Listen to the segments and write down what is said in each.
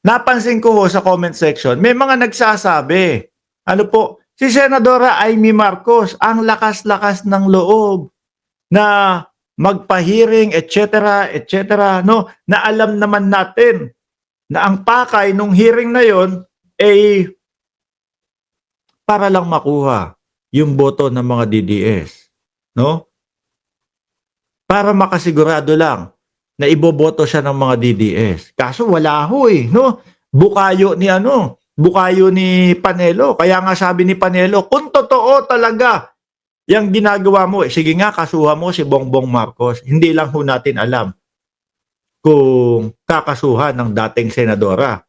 napansin ko ho sa comment section, may mga nagsasabi, ano po, si Senadora Amy Marcos, ang lakas-lakas ng loob na magpa-hearing, etc., no? Na alam naman natin na ang pakay nung hearing na yon ay para lang makuha yung boto ng mga DDS, no? Para makasigurado lang na iboboto siya ng mga DDS. Kaso wala ho no? Bukayo ni Panelo. Kaya nga sabi ni Panelo, kung totoo talaga yung ginagawa mo, sige nga, kasuhan mo si Bongbong Marcos. Hindi lang ho natin alam kung kakasuhan ng dating senadora.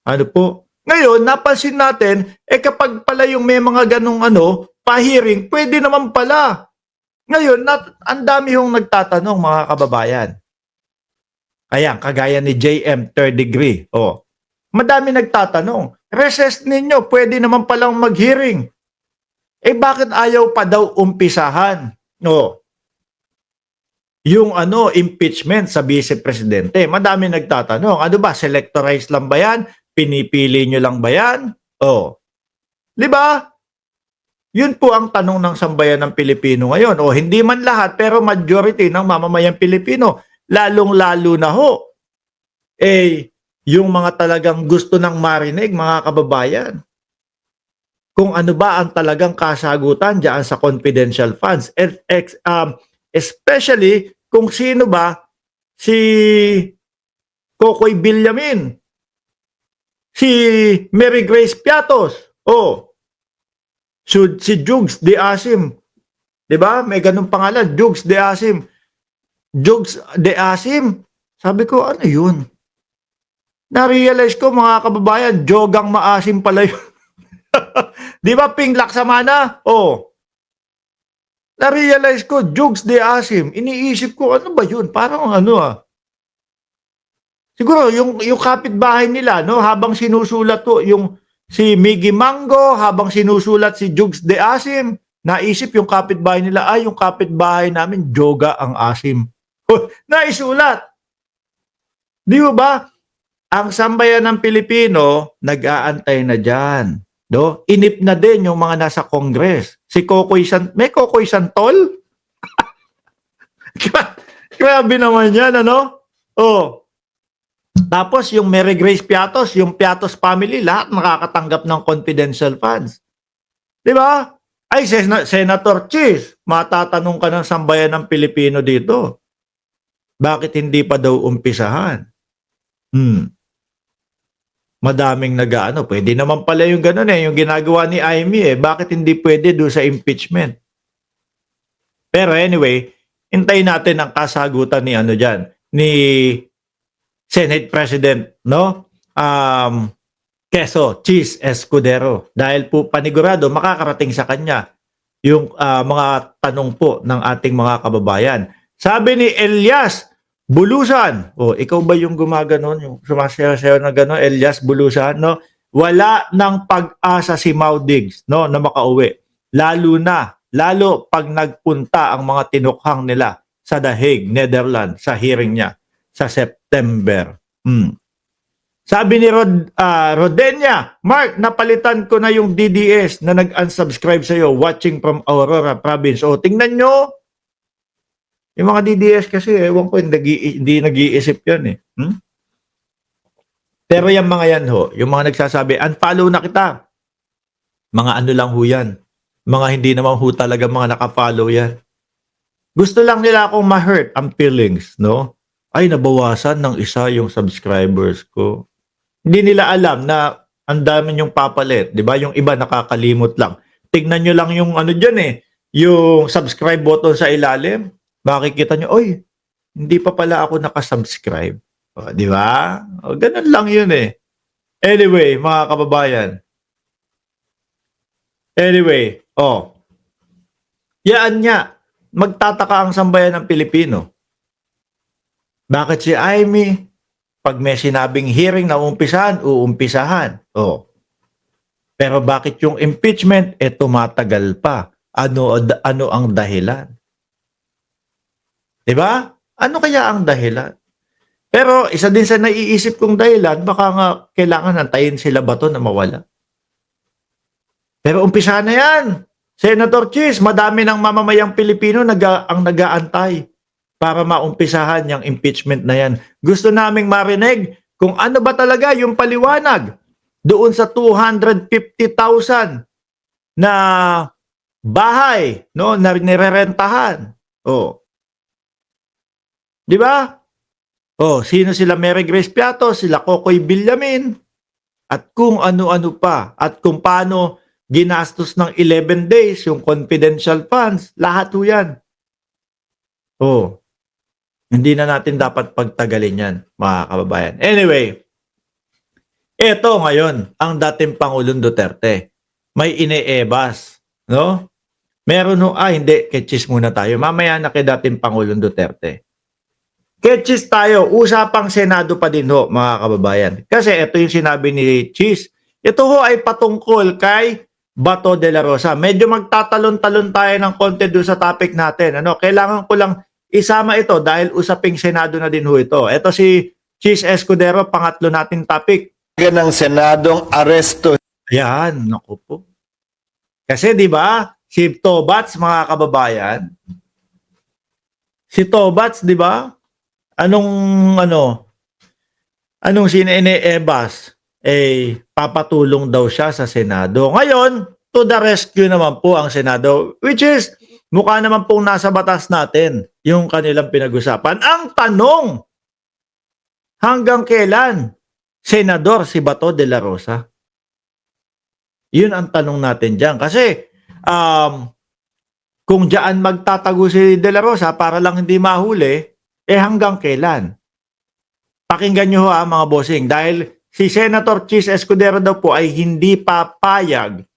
Ano po? Ngayon, napansin natin, kapag pala yung may mga ganong pa-hearing, pwede naman pala. Ngayon, ang dami hong nagtatanong, mga kababayan. Ayan, kagaya ni JM, third degree. Madami nagtatanong. Recess ninyo, pwede naman palang mag-hearing. Bakit ayaw pa daw umpisahan? Yung impeachment sa vice presidente. Madami nagtatanong. Ano ba, selectorized lang ba yan? Pinipili nyo lang ba yan? Di ba? Yun po ang tanong ng sambayan ng Pilipino ngayon. Hindi man lahat, pero majority ng mamamayang Pilipino. Lalong-lalo na ho. Yung mga talagang gusto ng marinig, mga kababayan. Kung ano ba ang talagang kasagutan diyan sa confidential funds. Especially kung sino ba si Kokoy Villamin, si Mary Grace Piatos, si Jugs de Asim. 'Di ba? May ganung pangalan, Jugs de Asim. Jugs de Asim. Sabi ko, ano 'yun? Na-realize ko, mga kababayan, Jogang Maasim pala 'yun. 'Di ba, Ping Laksamana? Na-realize ko, Jugs de Asim. Iniisip ko, ano ba 'yun? Parang siguro yung kapitbahay nila, no, habang sinusulat to yung si Miggy Mango, habang sinusulat si Jugs de Asim, naisip yung kapitbahay nila, yung kapitbahay namin, Joga ang Asim. Naisulat. Di ba? Ang sambayan ng Pilipino, nag-aantay na dyan. No? Inip na din yung mga nasa Congress. Si Kokoy may Kokoy Santol? Grabe naman yan, Tapos yung Mary Grace Piatos, yung Piatos family, lahat makakatanggap ng confidential funds. Di ba? Senator Chis, matatanong ka ng sambayan ng Pilipino dito. Bakit hindi pa daw umpisahan? Madaming pwede naman pala yung ganun yung ginagawa ni Amy Bakit hindi pwede do sa impeachment? Pero anyway, hintayin natin ang kasagutan ni ni Senate President, Quezon, Chis Escudero. Dahil po panigurado, makakarating sa kanya yung mga tanong po ng ating mga kababayan. Sabi ni Elias Bulusan, ikaw ba yung gumaganon, yung sumasayaw na gano'n, Elias Bulusan, no? Wala ng pag-asa si Maudigs, no, na makauwi. Lalo pag nagpunta ang mga tinukhang nila sa The Hague, Netherlands, sa hearing niya sa September. Sabi ni Rodenia, Mark, napalitan ko na yung DDS na nag-unsubscribe sa'yo, watching from Aurora Province. Tingnan nyo. Yung mga DDS kasi, ewan ko, hindi nag-iisip yan Pero yung mga yan yung mga nagsasabi, unfollow na kita. Mga lang ho yan. Mga hindi naman ho talaga mga nakafollow yan. Gusto lang nila akong ma-hurt ang feelings, no? Ay, nabawasan ng isa yung subscribers ko. Hindi nila alam na ang dami yung papalit. Di ba? Yung iba nakakalimot lang. Tignan nyo lang yung dyan yung subscribe button sa ilalim. Makikita nyo, hindi pa pala ako nakasubscribe. Di ba? Ganun lang yun Anyway, mga kababayan. Anyway, yaan niya. Magtataka ang sambayan ng Pilipino. Bakit si Amy, pag may sinabing hearing na uumpisahan. Pero bakit yung impeachment, tumatagal pa? Ano ang dahilan? Diba? Ano kaya ang dahilan? Pero isa din sa naiisip kong dahilan, baka nga kailangan antayin sila Bato na mawala. Pero umpisahan na yan. Senator Chis, madami ng mamamayang Pilipino ang nag-aantay para maumpisahan yung impeachment na yan. Gusto naming marinig kung ano ba talaga yung paliwanag doon sa 250,000 na bahay, no, na nirerentahan. Oh. 'Di ba? Oh, sino sila Mary Grace Piato, sila Kokoy Villamin, at kung ano-ano pa, at kung paano ginastos ng 11 days yung confidential funds, lahat 'yan. Oh. Hindi na natin dapat pagtagalin 'yan, mga kababayan. Anyway, eto ngayon ang dating Pangulong Duterte. May ine-ebas, no? Meron hindi, ketchis muna tayo. Mamaya na kay dating Pangulong Duterte. Ketchis tayo, usapang Senado pa din ho, mga kababayan. Kasi ito yung sinabi ni Cheese. Ito ho ay patungkol kay Bato de la Rosa. Medyo magtatalon-talon tayo ng konti doon sa topic natin. Ano? Kailangan ko lang isama ito dahil usaping Senado na din ho ito. Ito si Cheese Escudero, pangatlo nating topic. Ng Senadong aresto. Yan, naku po. Kasi 'di ba, si Tobats, mga kababayan, si Tobats, 'di ba? Anong sine-ebas papatulong daw siya sa Senado. Ngayon, to the rescue naman po ang Senado, which is mukha naman pong nasa batas natin yung kanilang pinag-usapan. Ang tanong, hanggang kailan senador si Bato de la Rosa? Yun ang tanong natin dyan. Kasi kung diyan magtatago si De La Rosa para lang hindi mahuli, hanggang kailan? Pakinggan nyo ha, mga bossing. Dahil si Senator Cheese Escudero daw po ay hindi papayag,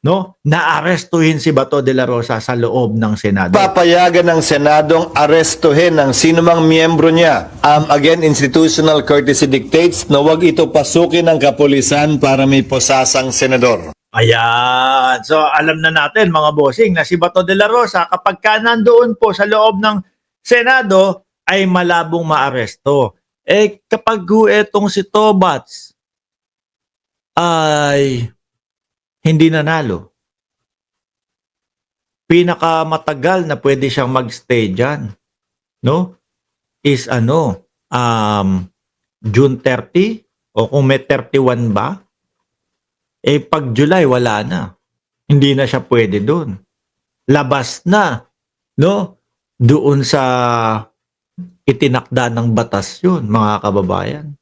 no, na arestuhin si Bato de la Rosa sa loob ng Senado. Papayagan ng Senadong arestuhin ng sinumang miyembro niya. Again, institutional courtesy dictates na wag ito pasukin ng kapulisan para may posasang senador. Ayan. So, alam na natin, mga bossing, na si Bato de la Rosa, kapag ka nandoon po sa loob ng Senado, ay malabong maaresto. Kapag etong si Tobats ay hindi nanalo, pinakamatagal na pwede siyang magstay dyan, no, is June 30, o kung may 31 ba, pag July wala na. Hindi na siya pwede doon. Labas na, no, doon sa itinakda ng batas yun, mga kababayan.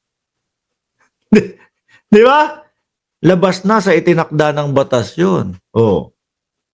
Di ba? Labas na sa itinakda ng batas yun. Oh.